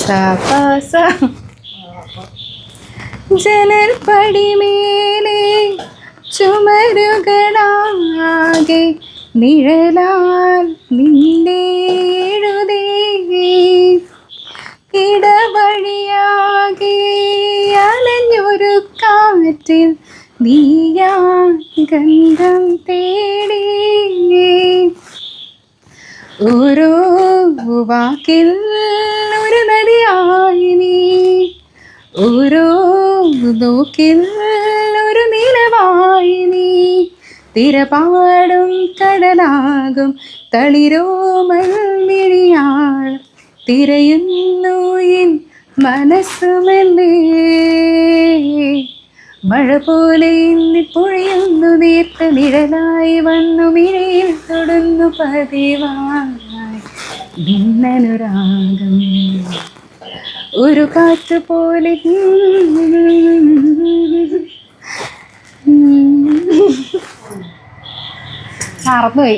സപസ ജനൽപ്പടിമേലെ ചുമരുകളാകെ നിഴലാൽ നിന്റെ എഴുതേ ഇടവഴിയാകെ അലഞ്ഞൊരു കാറ്റിൽ നീയാ ഗന്ധം തേടി ഓരോ വാക്കിൽ ഒരു നദിയായി നീ ഓരോ നോക്കിൽ ഒരു നിലവായി നീ തിരപാടും കടലാകും തളിരോമൽ മിഴിയാൾ തിരയുന്നു എൻ മനസ്സുമല്ലേ മഴ പോലെ ഇന്നി പൊഴിയുന്നു നേർത്ത നിഴലായി വന്നു മിഴിയിൽ തൊടുന്നു പതിവായി ഭിന്നനുരാഗം ഒരു കാറ്റ് പോലെ മറന്നുപോയി.